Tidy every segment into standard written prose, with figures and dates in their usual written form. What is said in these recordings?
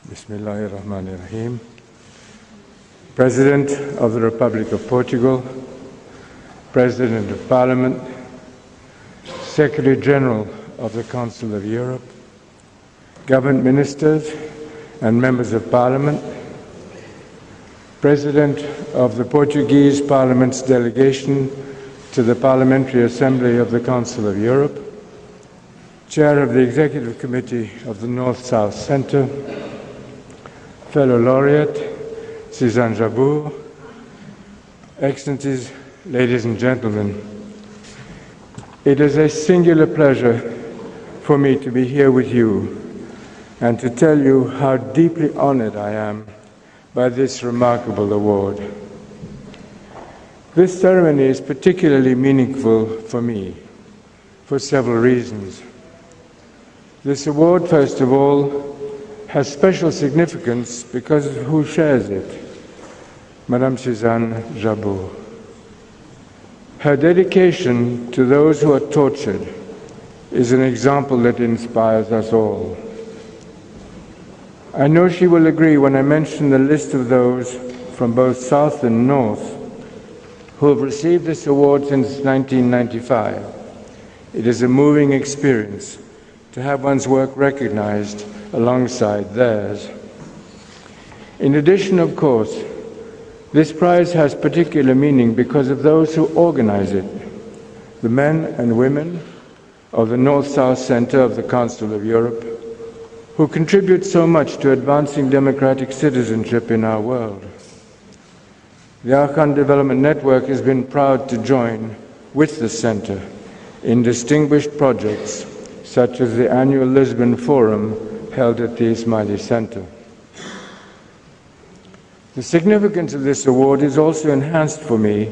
Bismillahirrahmanirrahim. President of the Republic of Portugal, President of Parliament, Secretary General of the Council of Europe, government ministers and members of Parliament, President of the Portuguese Parliament's delegation to the Parliamentary Assembly of the Council of Europe, Chair of the Executive Committee of the North-South Centre, fellow laureate, Suzanne Jabour, Excellencies, ladies and gentlemen, it is a singular pleasure for me to be here with you and to tell you how deeply honored I am by this remarkable award. This ceremony is particularly meaningful for me for several reasons. This award, first of all, has special significance because of who shares it, Madame Suzanne Jabour. Her dedication to those who are tortured is an example that inspires us all. I know she will agree when I mention the list of those from both South and North who have received this award since 1995. It is a moving experience to have one's work recognized alongside theirs. In addition, of course, this prize has particular meaning because of those who organize it, the men and women of the North-South Centre of the Council of Europe, who contribute so much to advancing democratic citizenship in our world. The Arkan Development Network has been proud to join with the Centre in distinguished projects such as the annual Lisbon Forum held at the Ismaili Center. The significance of this award is also enhanced for me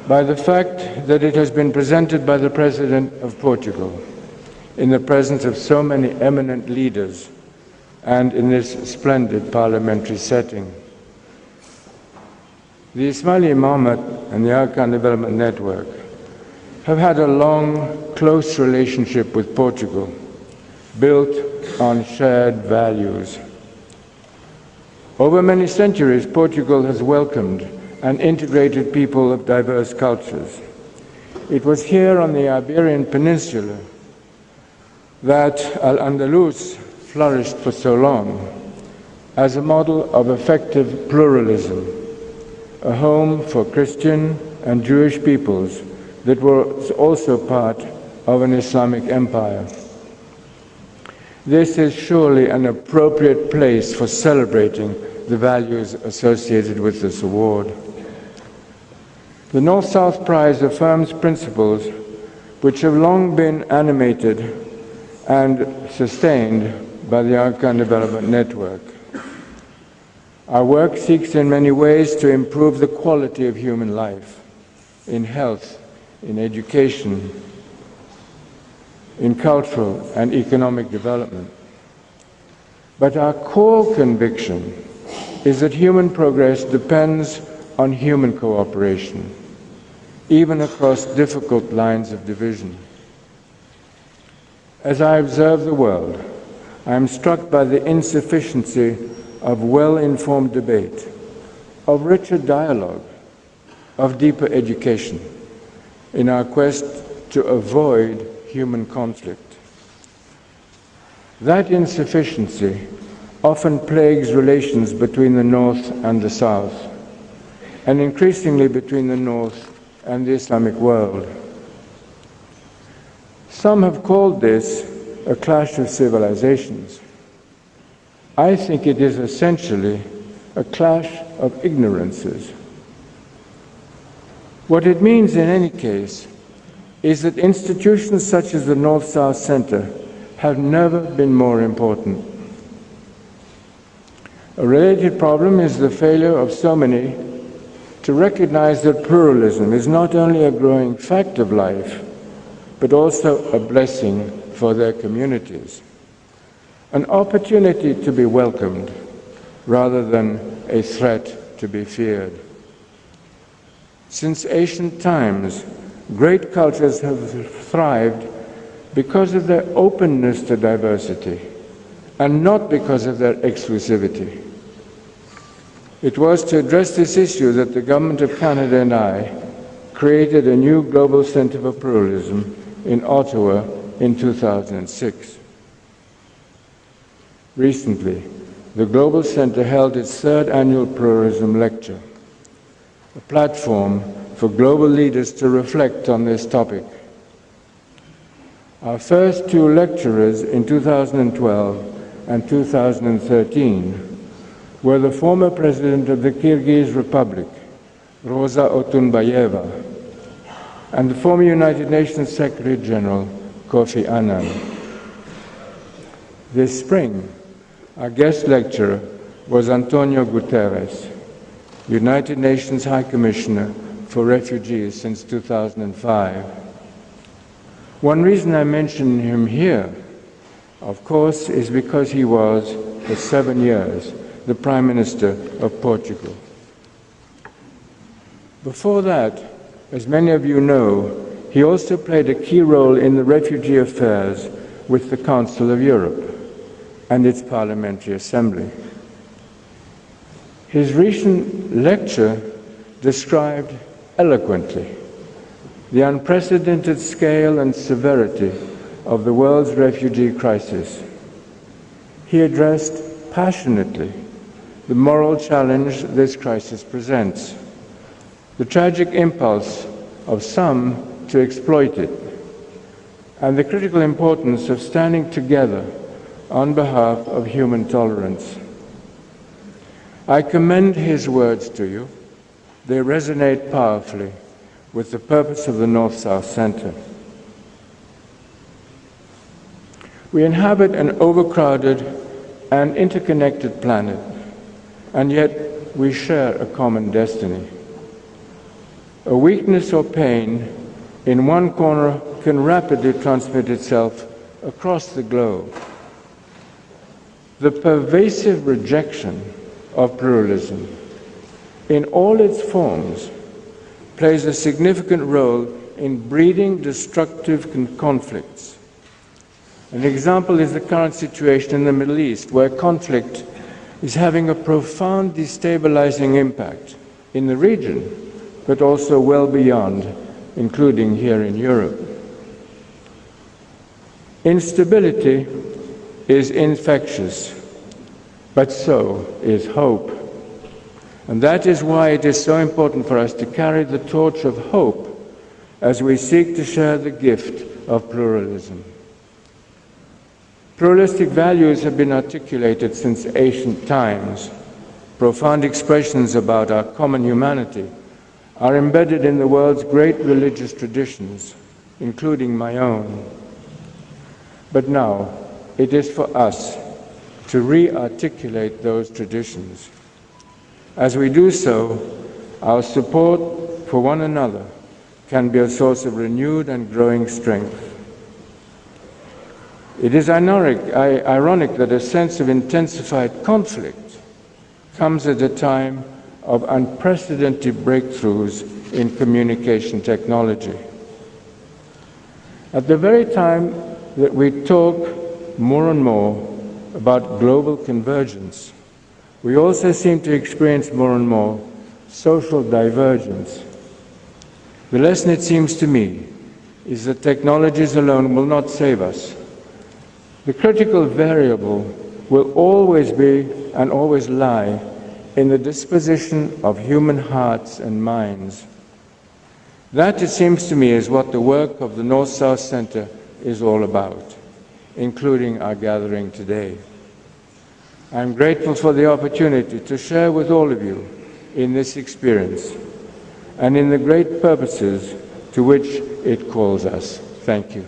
by the fact that it has been presented by the President of Portugal in the presence of so many eminent leaders and in this splendid parliamentary setting. The Ismaili Imamate and the Arkan Development Network have had a long, close relationship with Portugal, built on shared values. Over many centuries, Portugal has welcomed and integrated people of diverse cultures. It was here on the Iberian Peninsula that Al-Andalus flourished for so long as a model of effective pluralism, a home for Christian and Jewish peoples that was also part of an Islamic empire. This is surely an appropriate place for celebrating the values associated with this award. The North-South Prize affirms principles which have long been animated and sustained by the Arkan Development Network. Our work seeks in many ways to improve the quality of human life, in health, in education, in cultural and economic development. But our core conviction is that human progress depends on human cooperation, even across difficult lines of division. As I observe the world, I am struck by the insufficiency of well-informed debate, of richer dialogue, of deeper education in our quest to avoid human conflict. That insufficiency often plagues relations between the North and the South, and increasingly between the North and the Islamic world. Some have called this a clash of civilizations. I think it is essentially a clash of ignorances. What it means in any case is that institutions such as the North-South Centre have never been more important. A related problem is the failure of so many to recognize that pluralism is not only a growing fact of life, but also a blessing for their communities, an opportunity to be welcomed rather than a threat to be feared. Since ancient times, great cultures have thrived because of their openness to diversity and not because of their exclusivity. It was to address this issue that the Government of Canada and I created a new Global Centre for Pluralism in Ottawa in 2006. Recently, the Global Centre held its third annual Pluralism Lecture, a platform for global leaders to reflect on this topic. Our first two lecturers in 2012 and 2013 were the former President of the Kyrgyz Republic, Rosa Otunbayeva, and the former United Nations Secretary General, Kofi Annan. This spring, our guest lecturer was Antonio Guterres, United Nations High Commissioner for Refugees since 2005. One reason I mention him here, of course, is because he was, for 7 years, the Prime Minister of Portugal. Before that, as many of you know, he also played a key role in the refugee affairs with the Council of Europe and its Parliamentary Assembly. His recent lecture described eloquently the unprecedented scale and severity of the world's refugee crisis. He addressed passionately the moral challenge this crisis presents, the tragic impulse of some to exploit it, and the critical importance of standing together on behalf of human tolerance. I commend his words to you. They resonate powerfully with the purpose of the North-South Centre. We inhabit an overcrowded and interconnected planet, and yet we share a common destiny. A weakness or pain in one corner can rapidly transmit itself across the globe. The pervasive rejection of pluralism in all its forms plays a significant role in breeding destructive conflicts. An example is the current situation in the Middle East, where conflict is having a profound destabilizing impact in the region, but also well beyond, including here in Europe. Instability is infectious, but so is hope. And that is why it is so important for us to carry the torch of hope as we seek to share the gift of pluralism. Pluralistic values have been articulated since ancient times. Profound expressions about our common humanity are embedded in the world's great religious traditions, including my own. But now, it is for us to re-articulate those traditions. As we do so, our support for one another can be a source of renewed and growing strength. It is ironic that a sense of intensified conflict comes at a time of unprecedented breakthroughs in communication technology. At the very time that we talk more and more about global convergence, we also seem to experience more and more social divergence. The lesson, it seems to me, is that technologies alone will not save us. The critical variable will always be and always lie in the disposition of human hearts and minds. That, it seems to me, is what the work of the North-South Centre is all about, including our gathering today. I am grateful for the opportunity to share with all of you in this experience and in the great purposes to which it calls us. Thank you.